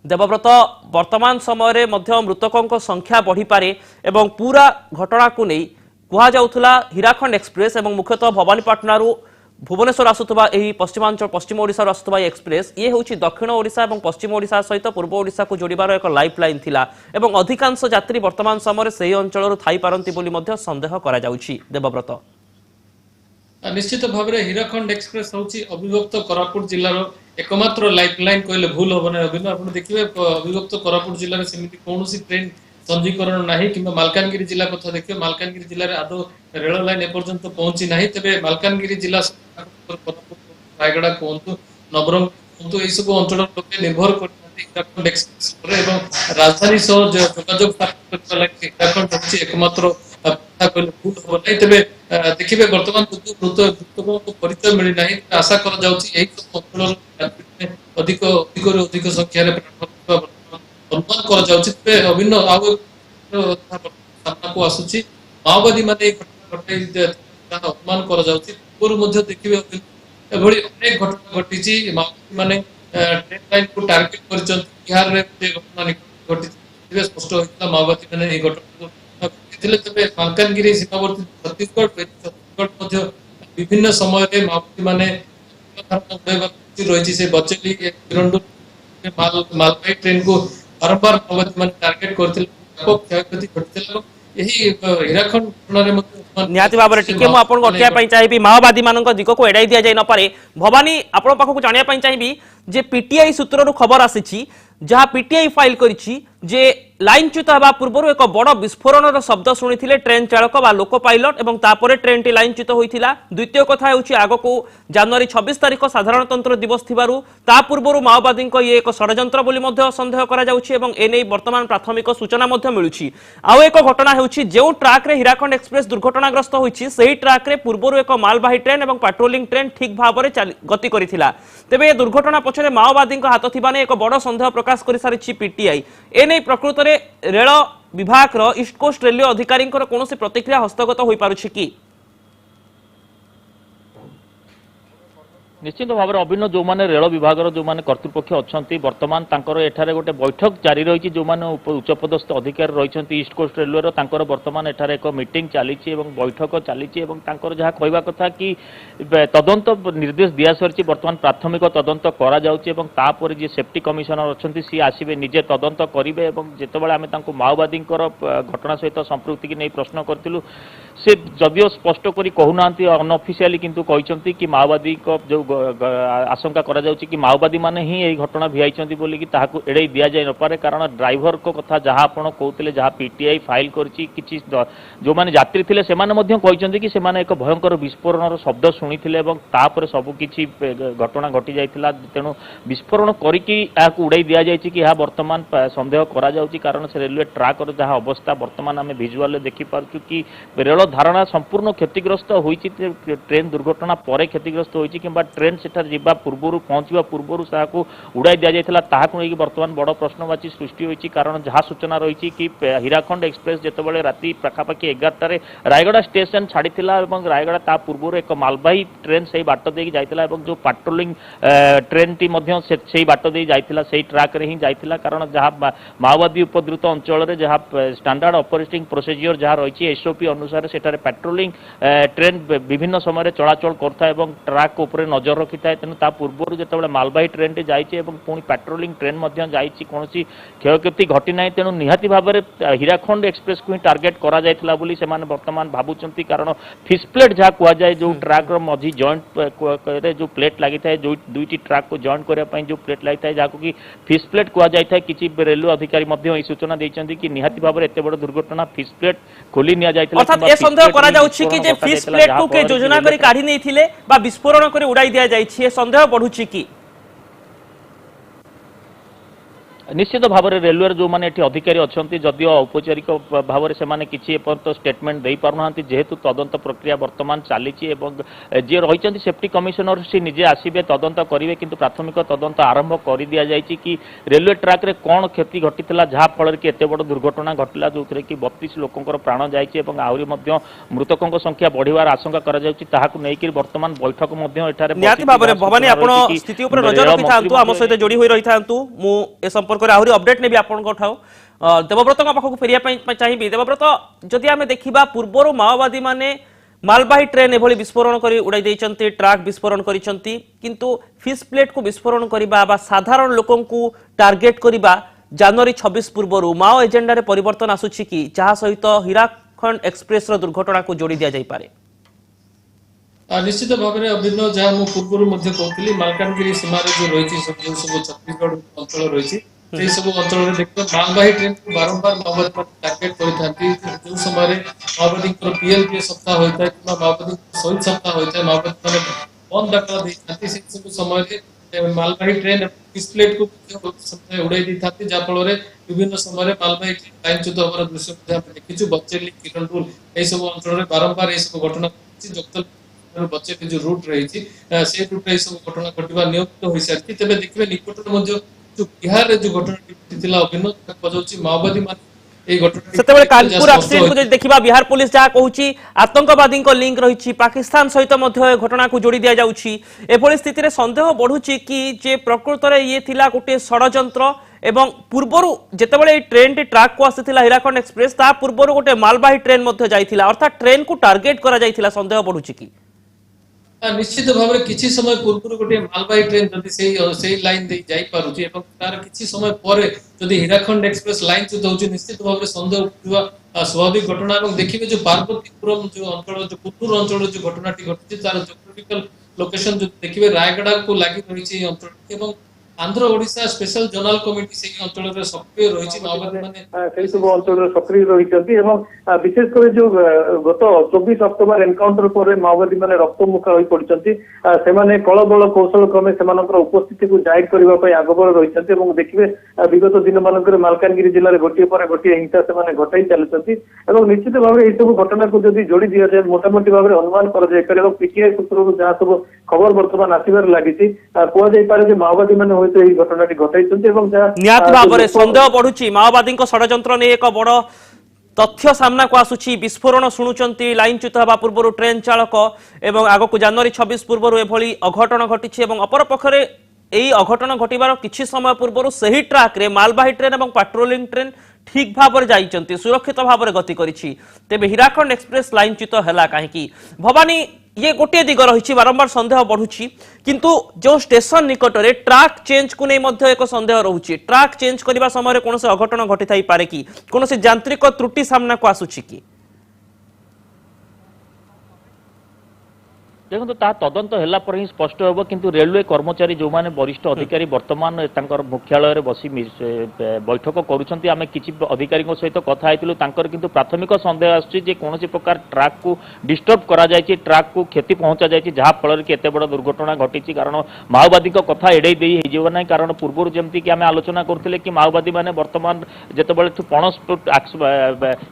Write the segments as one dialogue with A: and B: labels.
A: देवव्रत वर्तमान समय मध्य मृतकों संख्या बढ़ी पारे एवं पूरा घटना को नहीं कहुला हीराखंड एक्सप्रेस एवं मुख्यतः भवानीपाटना भुवनेश्वर आसुवा पश्चिमांचल पश्चिम ओडिशा आसुवा एक्सप्रेस ये हूँ दक्षिण ओडिशा और पश्चिम ओडिशा सहित पूर्व ओडिशा को जोड़ार एक लाइफ लाइन थिला एवं अधिकांश यात्री वर्तमान समय से अंचल थी पारती संदेह करा जाउछि। देवव्रत
B: निश्चित भाव में हीराखंड एक्सप्रेस हूँ अविभक्त कोरापुट जिलार एकमात्र लाइफ लाइन कहले भूल हम ना। अभिनव आप देखिए अविभक्त कोरापुट जिले में कौन ट्रेन संजीकरण ना कि मालकानगिरी जिला कथा देखिए मालकानगिरी जिले में आदौ रेल लाइन एपर्यंत पहुंची ना। तेज मालकानगिरी जिला रायगड़ा कहतु नवरंगपुर कहतु यह सब अंचल लोग निर्भर कर एक्सप्रेस राजधानी सह जोगाजोग हीराखंड हूँ एकमात्र भूल हम ना। तेज देखिए बर्तमान मृतकों को परिचय मिली ना। आशा कर अधिक अधिक संख्यार अनुमान कर अभिन्न सामना को आसूची माओवादी मान अनुमान कर देखिए अनेक घटना घटी माओवादी मान ट्रेन लाइन को टार्गेट कर बिहार में घटना घटी स्पष्ट होता माओवादी मान घटना तेज मालकानगिरी सीमावर्ती छत्तीसगढ़ विभिन्न समय माओवादी मान रही से बचेली मालवाही ट्रेन को बारंबार माओवादी मान टार्गेट करते क्षयक्षति घटी यही हीराखंड घटना
A: निहाती भाव में टिके मुझे अटकाई चाहिए माओवादी मान दिग को एड़ाई दि जाए नपे। भवानी आपण पाखक जानापी चाहिए जे पीटीआई सूत्र खबर आसी जहाँ पीटीआई फाइल करिछि जे लाइनच्युत होगा पूर्व एक बड़ विस्फोरण शब्द शुणी ट्रेन चालक बा लोक पायलट और तापर ट्रेन टी लाइनच्युत होता। द्वितीय कथा हूँ आग को जनवरी 26 तारिख साधारणतंत्र दिवस ता पूर्व माओवादी ये एक षड्यंत्र बोली संदेह कर वर्तमान प्राथमिक सूचना मिलूँ। आउ एक घटना हूँ जो ट्राक रे हीराखंड एक्सप्रेस दुर्घटनाग्रस्त होती से ट्राक रे पूर्व एक मालवाही ट्रेन और पेट्रोलिंग ट्रेन ठीक भाव में गति करथिला। तेबे दुर्घटना पछरे माओवादी हाथ थिबा ने एक बड़ संदेह प्रकाश कर सारी पीटीआई एने प्रकृत में रेल विभाग ईस्ट कोस्ट रेलवे अधिकारी कौन प्रतिक्रिया हस्तगत हो पारुछि कि
C: निश्चित भाव में अभिन्न जो मैंने रेल विभाग जो मैंने कर्तृपक्ष अच्छा बर्तमान एठारे गोटे बैठक जारी रही जो मैंने उच्चपदस्थ अधिकारी रही ईस्ट कोस्ट रेलवे तांकर बर्तमान एठारे एक मीटिंग चली बैठक चली जहाँ कहवा कथा कि तदंत निर्देश दि सारी बर्तमान प्राथमिक तदंत करापर जी सेफ्टी कमिशनर अच्छा सी आसवे निजे तदंत करेंगे जितेबाला आम माओवादी घटना सहित संपृक्ति की नहीं प्रश्न करूँ से जदिव स्पष्ट करी कहूना अनअफिशियाली किंतु कहते कि माओवादी जो आशंका करा जाउछि कि माओवादी माने ही यही घटना भियाइछन्ति बोली कि ताहाकु एड़ै दिया जाय नपारे कारण ड्राइवर को कथा जहाँ आपण कहते जहाँ पीटीआई फाइल करछि किछि जो माने यात्री थिले सेमाने मध्य कहछन्ति कि सेमाने एक भयंकर विस्फोरण शब्द शुणिथिले एवं तापर सब किछि घटना घटी जाइथिला तेणु विस्फोरण करिकि याकु उड़ाई दिया जायछि कि यह वर्तमान संदेह करा जाउछि कारण से रेलवे ट्रैक रो जहाँ अवस्था वर्तमान आम भिजुआल देखि पारछु कि रेल धारणा संपूर्ण क्षतिग्रस्त होइछि ट्रेन दुर्घटना पर क्षतिग्रस्त होइछि कि ट्रेन सेठार जीवा पूर्व पहुंचा पूर्व उड़ाई दि जाइथिला ताहाकु लेकिन वर्तमान बड़ प्रश्नवाची सृष्टि होइछि कारण जहाँ सूचना रही कि हीराखंड एक्सप्रेस जितेबाला राति पाखापाखि 11 रायगड़ा स्टेशन छाड़ीला रायगड़ा ता पूर्व एक मालवाही ट्रेन से बाट दे जाइथिला जो पेट्रोलिंग ट्रेन टी से बाट दे जाइथिला से ट्रैक रे ही जाइथिला कारण जहाँ माओवादी उपद्रुत अंचल जहाँ स्टैंडर्ड ऑपरेटिंग प्रोसीजर जहाँ रही एसओपी अनुसार सेठारे पेट्रोलिंग ट्रेन विभिन्न समय चलाचल करता ट्रैक उपर नजर रखी था तेणु पूर्व जो मालवाही ट्रेन टी जाइए पुणी पेट्रोलिंग ट्रेन कौन क्षयक्षति घटी ना तेणु निहाती भाव में हीराखंड एक्सप्रेस को ही टार्गेट करा जाइथिला बोली से माने वर्तमान भावुंट कारण फिश प्लेट जहाँ कहुए जो ट्रैक मझी जॉइंट जो प्लेट लगी था जो दुईटी ट्रैक को जॉइंट करने जो प्लेट लगी था जहाँ कि फिश प्लेट कहुए किसी रेलवे अधिकारी सूचना देते कि निहाती भाव में एत बड़ दुर्घटना फिश प्लेट खोली नि
A: योजना करी काढ़ी नहीं विस्फोरण कर उड़ाई दिया जाइए संदेह बढ़ुची कि
C: निश्चित भाव में रेलवे जो मैंने अधिकारी अच्छा जदिव औपचारिक भाव में से किसी एपर्यंत स्टेटमेंट दे पारना जेहेतु तदंत प्रक्रिया वर्तमान चली जी रही सेफ्टी कमिशनर सी निजे आसवे तदंत करेंगे किंतु प्राथमिक तदंत आरंभ कर दि जाए कि रेलवे ट्रैक रे कौन क्षति घटी जहाँ फल कि एत बड़ दुर्घटना घटला जो कि 32 लोकंर प्राण जाइए आहरी मृतकों संख्या बढ़िवार आशंका कर वर्तमान बैठक
A: भवानी आप स्थिति नजर रखि था आम सहित जोड़ी रही था संपर्क आहरी अपडेट नेबी आपनको ठाऊ देवव्रत पाखक फेरिया चाहिए। देवव्रत जदि आम देखा पूर्वर माओवादी माने मालबाही ट्रेन एभली विस्फोरण कर उड़ाई देइचंती, ट्रक विस्फोरण करिसंती, किंतु फिश प्लेट को विस्फोरण करिबा बा साधारण लोकन को टार्गेट करिबा जनवरी 26 पूर्वर माओ एजेंडा रे परिवर्तन आसुछि कि जहा सहित हीराखंड एक्सप्रेस रो दुर्घटना को जोड़ी दिया जाई पारे।
B: निश्चित भाव में अभिन्न जहाँ मुझे पूर्व कहती मालकानगिरी सीमार जो रही सब छत्तीसगढ़ अंचल रही सब अंचल देखिए मालबाही ट्रेन को बारंबार माओवादी टार्गेट कर समय माओवादी पीएलपी सप्ताह होता है कि माओवादी शहीद सप्ताह होता है माओवादी मैंने बंद डाकरा देते सब समय मालबाही ट्रेन प्लेट को उड़ाई दी था जहाँफल विभिन्न समय मालबाही ट्रेन लाइनच्युत हमार दृश्य देखीचु बचेली किरणपुर यही सब अंचल बारंबार यह सब घटना बचेली जो रूट रही से रूट सब घटना घटवा नियमित हो सारी तेज देखिए निकट जो बिहार जो घटना अभिन्न माओवादी
A: सेतेबेले कानपुर एक्सीडेंट को देखिबा बिहार पुलिस जहाँ कहूची आतंकवादी लिंक रही पाकिस्तान सहित घटना को जोड़ी दिया जाउची। एभली स्थिति रे संदेह बढ़ुची कि जे प्रकृत रे ये थिला गोटे षडयंत्र एवं पूर्वर जेतेबेले ट्रेन टी ट्रक को आसीथिला हीराखंड एक्सप्रेस ता पूर्वर गोटे मालबाही ट्रेन मध्ये जाइथिला अर्थात ट्रेन को टार्गेट करा जाइथिला संदेह बढ़ुची कि
B: निश्चित भाव में किसी समय पूर्व गोटे मालबाही ट्रेन जदि लाइन दे जाई पारुची एवं तार किसी समय पर जदि हीराखंड एक्सप्रेस लाइन च्युत होची निश्चित भाव में संदेह उठुवा स्वाभाविक घटना एवं देखिए जो पार्वतीपुरम जो अंचल जो पुतूर अंचल जो घटनाटी घटी तार जियोग्राफिकल लोकेशन जो देखिए रायगढ़ को लगी रही अंचल एवं Andhra Odisha special general committee से अंचल रे सक्रिय रही माओवादी माने
D: सब अंचल सक्रिय रही विशेषकर जो गत 24 अक्टोबर एनकाउंटर पर माओवादी माने रक्तमुखा हो पड़ती से कलबल कौशल क्रमे से उपस्थिति को जाहिर करने आगबल रही देखिए विगत दिन मानक मालकानगिरी जिले में गोटे पर गोटे हिंसा से घटाई चलती निश्चित भाव में यह सब घटना को जब जोड़ी दि जाए मोटामोटी भाव में अनुमान कर पीटीआई सूत्र जहाँ सब खबर बर्तमान आसबार लगी कहुई माओवादी मैंने घटनाटी घटाई
A: निहाती भाव में संदेह बढ़ुची माओवादी षड्यंत्र नहीं एक बड़ तथ्य सामना को आसुची विस्फोरण शुणुचंती लाइनच्युत हवा पूर्व ट्रेन चालक एवं आगक जनवरी 26 पूर्व एभली अघटन घटी अपर पक्षरे यही अघटन घटवार किछि समय पूर्व सही ट्रैक रे मालबाही ट्रेन और पेट्रोलिंग ट्रेन ठीक भाव में सुरक्षित भाव में गति करिछि। तेबे हीराखंड एक्सप्रेस लाइनच्युत हैला काहेकि भवानी ये गोटे दिग रही बारंबार संदेह बढ़ुची किंतु जो स्टेशन निकट में ट्रैक चेंज को नहीं एक संदेह रोचे ट्रैक चेंज करने समय कौन से अघटन घटी थाई पारे कि कौन से यांत्रिक त्रुटि सामना को आसुची कि
C: देखो ता तदंत है पर ही स्पष्ट होब किंतु रेलवे कर्मचारी जो माने वरिष्ठ अधिकारी वर्तमान मुख्यालय बसी बैठक करुछंती आमे किछि अधिकारी सहित कथा आइतिलु तांकर किंतु प्राथमिक संदेह आछि जे कोनोसी प्रकार ट्रक को डिस्टर्ब करा जायछि ट्रक को क्षति पहुंचा जायछि जहा फल कि एते बड़ दुर्घटना घटिछि कारण माओवादी को कथा एडै देई हे जीव नै कारण पूर्व जेमति कि आमे आलोचना करथिले कि माओवादी माने वर्तमान जेतेबेले पणस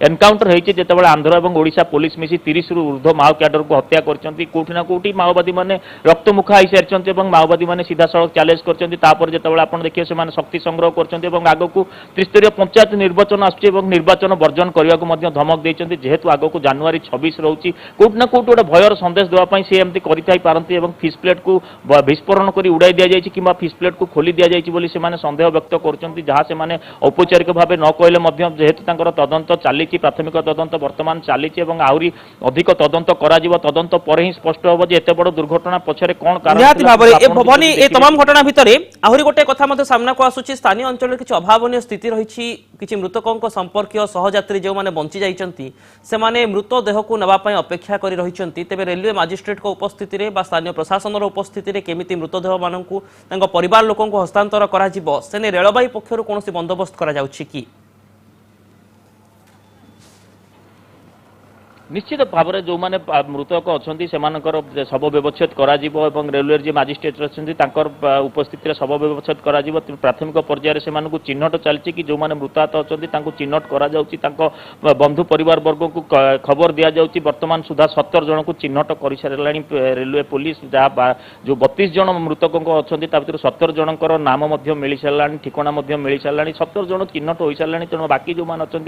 C: एनकाउंटर हेछि जेतेबेले आंध्र एवं ओडिशा पुलिस मिसी 30 रु ऊर्ध्व माओ कैडर को हत्या करछंती कोठिना कोटी माओवादी माने रक्तमुखा हो सारी माओवादी माने सीधा सड़क चैलेंज कर देखिए से शक्ति संग्रह कर आग को त्रिस्तरीय पंचायत निर्वाचन आर्वाचन बर्जन करने को धमक देते जेहेतु आग को जनवरी 26 रोचे कौटना कौट गोटे भयर संदेश देवाई सी एमती करते फिश प्लेट को विस्फोरण कर उड़ाई दि जाए कि फिश प्लेट को खोली दि जाए संदेह व्यक्त कर औपचारिक भाव न कहले जेहेतु तदंत चली प्राथमिक तदंत बर्तमान चली आहरी अधिक तदंत तदंत पर ही स्पष्ट हम एते बड़ दुर्घटना पछरे कोन कारण
A: निहाती भाबरे ए भवानी ए तमाम घटना भितरे आहुरी गोटे कथा मते सामना को आसुची स्थानीय अंचल किछि अभावनीय स्थिति रहिछि किछि मृतकक संपर्कीय सहयात्री जो माने बंची जाइचंती से माने मृतदेह को नबा पय अपेक्षा करि रहिचंती तेबे रेलवे मजिस्ट्रेट को उपस्थिति रे बा स्थानीय प्रशासन रो उपस्थिति रे केमिति मृतदेह माननकु तांको परिवार लोकनकु हस्तांतर करा जिवो सेने रेलबाई पक्षरु कोनोसी बंदोबस्त करा जाउछि कि
C: निश्चित भाव में जो मैंने मृतक अच्छा से शव व्यवच्छेद करा रेलवे जी मजिस्ट्रेट अच्छा उपस्थित शव व्यवच्छेद करा प्राथमिक पर्यायर से चिन्हट चलती कि जो मैंने मृताहत अच्छा चिन्हट करा बंधु परिवार वर्ग को खबर दि जाऊँगी बर्तमान सुधा 70 जन को चिन्हट कर सारा रेलवे पुलिस जहाँ जो 32 जन मृतकों अच्छा भर 70 जनकर नाम मिल सारा ठिकाना मिल सारा 70 जन चिन्हट हो सारा तेणु बाकी जो मैंने अच्छा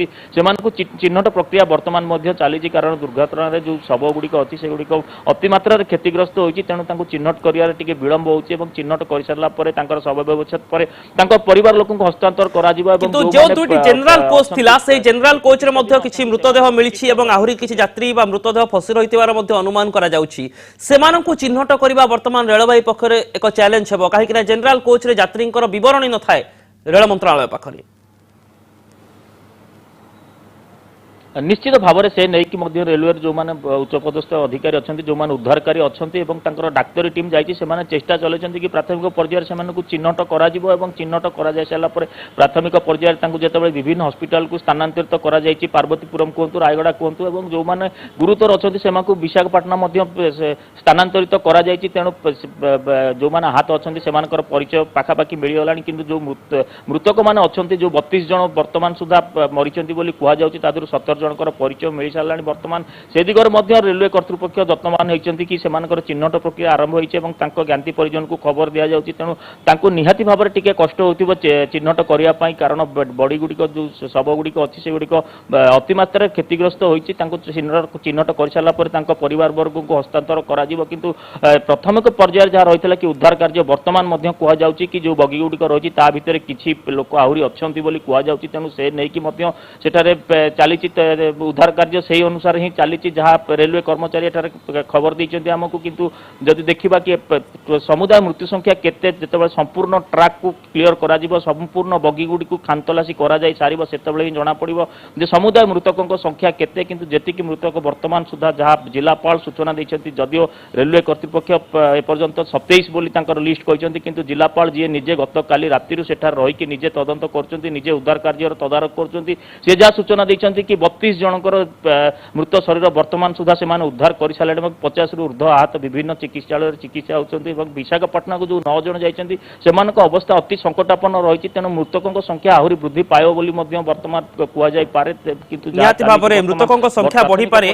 C: से चिन्हट प्रक्रिया बर्तमान चली कारण कारण दुर्घटना जो शव गुड़िक अच्छी से गुड़िक अतिमात्रा क्षतिग्रस्त होती तेणु तांको चिन्हट करियार टिके विलंब होची एवं चिन्हट कर सारला परे तांकर शव व्यवच्छेद परे तांको परिवार लोकन हस्तांतर करा जिवो एवं
A: किंतु जो दुटी जनरल कोच थिला से जनरल कोच रे मध्ये किछि मृतदेह मिलिछि एवं आहुरी किछि यात्री बा मृतदेह फसी रहितिबार मध्ये अनुमान करा जाउछि सेमानंकु चिन्हट करिबा वर्तमान रेलवे पखरे एक चैलेंज हेबो काहे कि जनरल कोच रे यात्रींकर विवरणी न थाए रेल मंत्रालय पखरे
C: निश्चित भाव में से नहीं कि रेलवे जो माने उच्चपदस्थ अधिकारी अच्छा जो माने उद्धारकारी अच्छा डाक्तरी टीम जाइए से चेष्टा चलती कि प्राथमिक पर्यायर से चिन्हट करा चिन्हट करा सारा प्राथमिक पर्यायर जो विभिन्न हॉस्पिटल को स्थानांतरित करा पार्वतीपुरम कहतु रायगड़ा कहतु और जो मैंने गुरुतर अच्छा से विशाखापाटना स्थानांतरित करा तेणु जो मैंने हाथ अच्छा से परिचय पाखापाखि मिलगला कि जो मृतक मैंने अच्छा जो 32 जन वर्तमान सुधा मरीचंती बोली कहुযাচ্ছে तादर 17 जनकर परिचय मिल सारा वर्तमान से दिगरे रेलवे कर्तृपक्ष यत्नवान होती कि से चिन्हट प्रक्रिया आरंभ होती ज्ञाति परिजन को खबर दि जाऊँगी तेणु निहाती भाव में टिके कष्ट हो चिन्हट करने कारण बड़ी गुड़िक जो शव गुड़िक अच्छी से गुड़िक अतिमात्रा क्षतिग्रस्त होती चिन्हट कर सारापर परिवार वर्ग को हस्तांतर किंतु प्राथमिक पर्यायर जहाँ रही कि उद्धार कार्य वर्तमान कहुच्छी कि जो बगी गुड़िक रही भितर किसी लोक आहरी अच्छा कहुच्छी तेणु से नहीं कि सेठारे चली उद्धार कार्य से अनुसार ही चली जहाँ रेलवे कर्मचारी खबर देते आमको किंतु जदि देखा कि समुदाय मृत्यु संख्या केते जिते संपूर्ण ट्रैक को क्लियर करा संपूर्ण बगी गुड़ी को खानतलासी करा सार से ही जना पड़ो जे समुदाय मृतकों संख्या केते किंतु जेतिकी मृतक वर्तमान सुधा जहाँ जिलापाल सूचना देते जदियो रेलवे कर्तृपक्ष एपर्यंत 27 बोली लिस्ट कहते किंतु जिलापाल जी निजे गत काली राति सेठार रही निजे तदंत कर निजे उद्धार कार्य तदारख कर जहाँ सूचना देते कि 32 जनकर मृत शरीर वर्तमान सुधा से उद्धार कर सारे 50 रु ऊर्ध्व आहत विभिन्न चिकित्सालय चिकित्सा होती विशाखापाटना को जो 9 जन जाइए से अवस्था अति संकटापन्न रही तेणु मृतकों संख्या आहरी वृद्धि पाइब बोली वर्तमान कहुपे किंतु
A: मृतकों संख्या बढ़ी पारे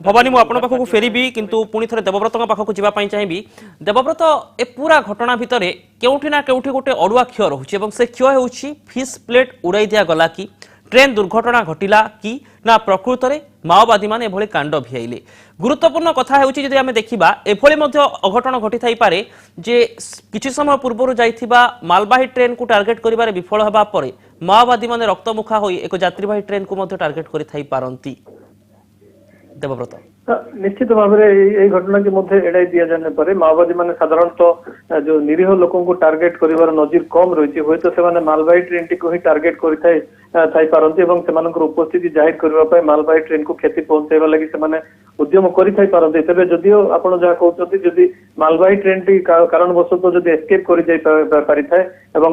A: भवानी मुझे फेरबी किंतु पुणी थे देवव्रत पाखक जावाई चाहिए देवव्रत ए पूरा घटना भितर केउठी ना केउठी गोटे अड़ुआ क्षय रोचे से क्षय होउछि फिश प्लेट उड़ाई दिया गला कि ट्रेन दुर्घटना घटिला कि ना प्रकृत में माओवादी माने एभली कांड भियाइले गुरुत्वपूर्ण कथा हेउछि जदि आमे देखिबा एभली मध्ये अघटन घटी थाई पारे जे किछि समय पूर्वरु जाइथिबा मालबाही ट्रेन को टार्गेट करिबारे विफल हेबा परे माओवादी माने रक्तमुखा होई एक यात्रीवाही ट्रेन को मध्ये टार्गेट करि थाई पारंती देवव्रत
D: निश्चित भाव में घटना के मध्य एड़ाई दि जाने पर माओवादी मैंने साधारणतः जो निरीह लोक टार्गेट कर नजीर कम रही है तो से मालबाही ट्रेन टी को ही टार्गेट करते उपस्थिति जाहिर करने मालबाही ट्रेन को क्षति पहुंचाइबा लगी से उद्यम करते तेज जदियो आप जहाँ कहते जदि मालबाही ट्रेन टी कारणवशत जदि एस्केप कर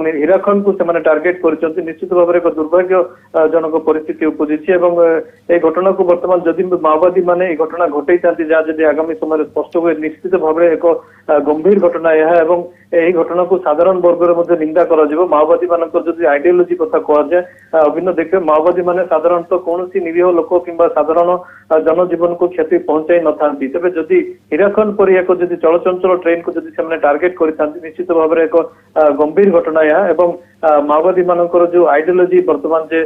D: हीराखंड को से टार्गेट कर निश्चित भाव में एक दुर्भाग्यजनक परिस्थिति उपजी ए घटना को बर्तमान जदि माओवादी माने घटना घटई जहाँ जब आगामी समय स्पष्ट हुए निश्चित भाव में एक गंभीर घटना यह घटना को साधारण वर्ग निंदा कर माओवादी मान आइडियोलोजी कथा कहुए अभिन्न देखिए माओवादी माने साधारणतः कौन निरीह लोक कि साधारण जनजीवन को क्षति पहुंचाई न था तेज जदि हीराखंड पर एक चलचंचल ट्रेन को जब टार्गेट कर निश्चित भाव में एक गंभीर घटना यह माओवादी मानकर जो आइडियोलोजी वर्तमान जे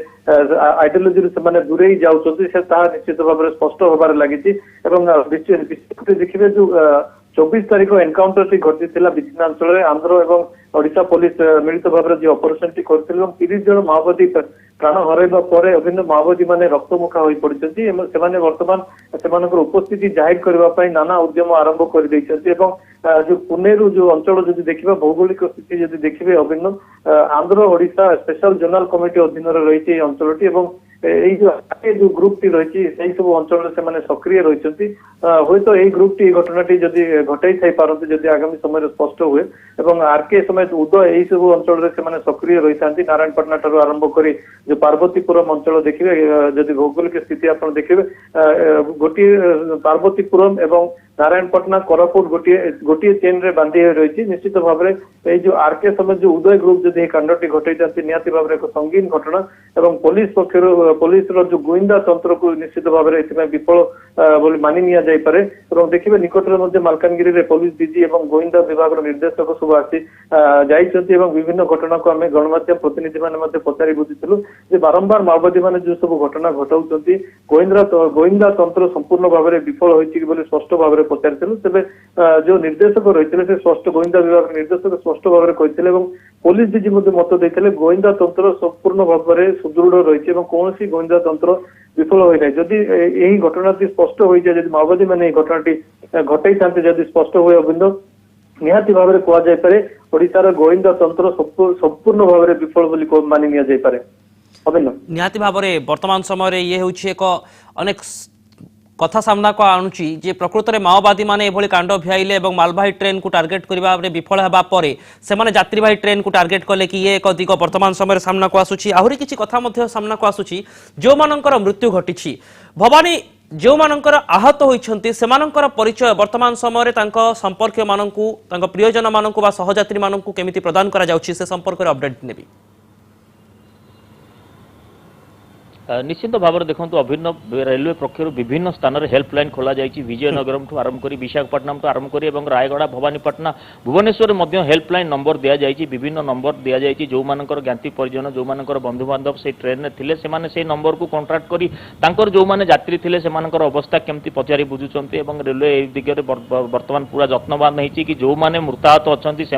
D: आइडियोलोजी से दूरे जाऊँच निश्चित भाव में स्पष्ट होबार लगी देखिए जो 24 तारीख एनकाउंटर टी घटी विच्छिन्नांचल आंध्र और ओडिशा पुलिस मिलित भाव में जो ऑपरेशन टी करते 30 जन माओवादी प्राण हरइबा परे अभिन्न माओवादी माने रक्तमुखा हो पड़ती वर्तमान से उपस्थिति जाहिर करने नाना उद्यम आरंभ कर जो पुनेरु जो अंचल जब देखा भौगोलिक स्थिति जब देखिए अभिन्न Andhra Odisha special zonal committee अधीन रही अंचलटी जो ग्रुप टी रही सब अंचल से सक्रिय रही हूँ तो यही ग्रुप टी घटना टी जदि घटाई थी पारती जदि आगामी समय स्पष्ट हुए आरके समेत उदय यही सब अंचल से सक्रिय रही था नारायणपाटना ठार आरंभ कर जो पार्वतीपुरम अंचल देखिए जदि भौगोलिक स्थिति आप देखिए गोटे पार्वतीपुरम एवं नारायणपटना कोरापुट गोटे गोटे चेन रे बांधी रही निश्चित भाव में जो आरके समेत जो उदय ग्रुप जदि कांडटी घटई निहाती भाव एक संगीन घटना एवं पुलिस पक्षर पुलिस जो गुइंदा तंत्र को निश्चित भाव में विफल बोली मानि निया जाई पारे एवं देखिए निकटरे मालकानगिरी रे पुलिस डीजी एवं गोइंदा विभाग निर्देशक सब आसी जाइछन्ति एवं विभिन्न घटना को आम गणमाध्यम प्रतिनिधि माने पचारि बुझिथिलु जे बारंबार माओवादी माने जो सब घटना घटाउछन्ति गोइंदा तंत्र संपूर्ण भाव में विफल होइछि बोली स्पष्ट भाव में पचारिथिलु तेबे जो निर्देशक रहिथिले से स्पष्ट गोइंदा विभाग निर्देशक स्पष्ट भाव में कहिथिले एवं पुलिस डीजी मध्ये मत देइथिले गोइंदा तंत्र संपूर्ण भाव में सुदृढ़ रहिछि एवं कोनोसी गोइंदा तंत्र विफल होई नै जदि एही घटनाटी स्पष्ट होई जाय जदि माओवादी माने एही घटनाटी घटाई थान्ते जदि स्पष्ट होय अबिंद निहाती भाव में कह जाय पारे ओडिसार गोइंदा तंत्र संपूर्ण भाव में विफल बोली मानि निया जाय पारे अबिंद
A: निहाती भाव में वर्तमान समय ये होउछि एक अनेक कथा सामना को आणुची जे प्रकृत में माओवादी माने एभली कांड भियाइले एवं मालवाही ट्रेन को टार्गेट करबा रे विफल हेबा परे सेमाने यात्रीवाही ट्रेन को टार्गेट कले कि ये एक दिग वर्तमान समय सामना को आसुची आहुरी किछि कथा मध्ये सामना को आसुची जो मानकर मृत्यु घटिछि भवानी जो मानकर आहत होइछन्ति सेमानकर परिचय वर्तमान समय रे तांको संपर्क माननकु तांको प्रियजन माननकु बा सहयात्री माननकु केमिति प्रदान करा जाउछि से संपर्क रे अपडेट नेबी
C: निश्चित भाव में देखो अभिन्न रेलवे पक्षर विभिन्न स्थान में हेल्पलाइन खोल जाए विजयनगरम ठू आरंभ कर विशाखापट्टनम ठू आरंभ कर रायगड़ा भवानीपटना भुवनेश्वर में हेल्पलाइन नंबर दि जाए विभिन्न नंबर दि जाए जो मानकर ज्ञाति परिजन जो मानकर बंधु बांधव से ट्रेन में थे से नंबर को कंट्राक्ट कर जो मैंने यात्री थे से अवस्था केमती पचारि बुझुंट रेलवे दिगरे बर्तमान पूरा जत्नवान होती कि जो मैंने मृताहत अच्छा से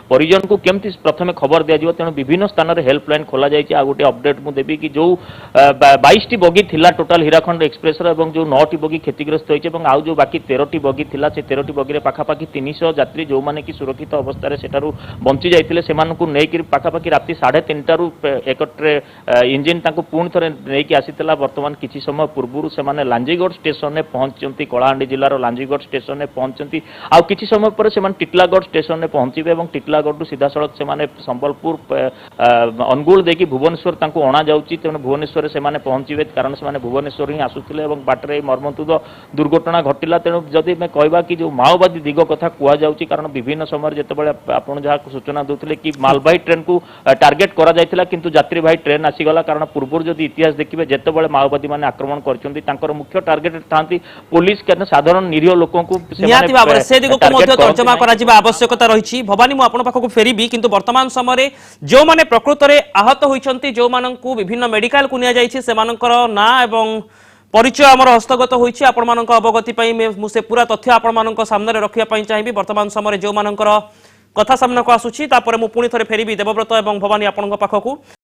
C: परिजन को केमती प्रथम खबर दिज्व तेणु विभिन्न स्थान में हेल्पलाइन खोल जाए आ गोटे अपडेट मुझे देवी कि जो 22टी बगी थिला टोटाल हीराखंड एक्सप्रेस एवं जो 9टी बगी क्षतिग्रस्त होती आउ जो बाकी 13टी बगी थिला से 13टी बगी पाखापाखि 300 यात्री जो माने कि सुरक्षित अवस्था सेठारु बंची जाइथिले सेमानकु नेकी पाखापाखि राति 3:30 एक इंजिन तांको पुणी थरे नेकी आसीतला वर्तमान किछि समय पूर्व से लांजीगढ़ स्टेशन में पहुंचती कलाहांडी जिलार लांजीगढ़ स्टेशन में पहुंचती आउ किछि समय पर से टिटलागढ़ स्टेशन में पहुंचे और टिटलागढ़ सीधा सड़क से संबलपुर अनुगुल देकी भुवनेश्वर तांको अणा जाउची तेणु भुवनेश्वर से पहुंचे कारण से भुवनेश्वर ही आसुले बाटर मर्मन्तुद दुर्घटना घटिला तेणु जदि मैं कहवा कि जो माओवादी दिग कथा कहुच्छी कारण विभिन्न समय जितेबाला आप सूचना दूसरे कि मालवाही ट्रेन को टार्गेट करा जायतिला किंतु यात्रीवाही ट्रेन आसीगला कारण पूर्व जदि इतिहास देखिए जितेबाला माओवादी मैंने आक्रमण कर मुख्य टार्गेट था पुलिस के साधारण निरीह लोक
A: तर्जमा आवश्यकता रही भवानी मुझे फेरबी किंतु वर्तमान समय जो मैंने प्रकृत में आहत होती जो मानू विभिन्न मेडिकल को निया जाइछि सेमानकर ना एवं परिचय आमर हस्तगत होइछि आपण मानक अवगति पई मुसे पूरा तथ्य आपण मानक सामने रखिया पई चाहिबी वर्तमान समय जो मानकर कथा सामना को आसुछि तापर मु पुणी थरे फेरिबी देवव्रत एवं भवानी आपण पाखकू।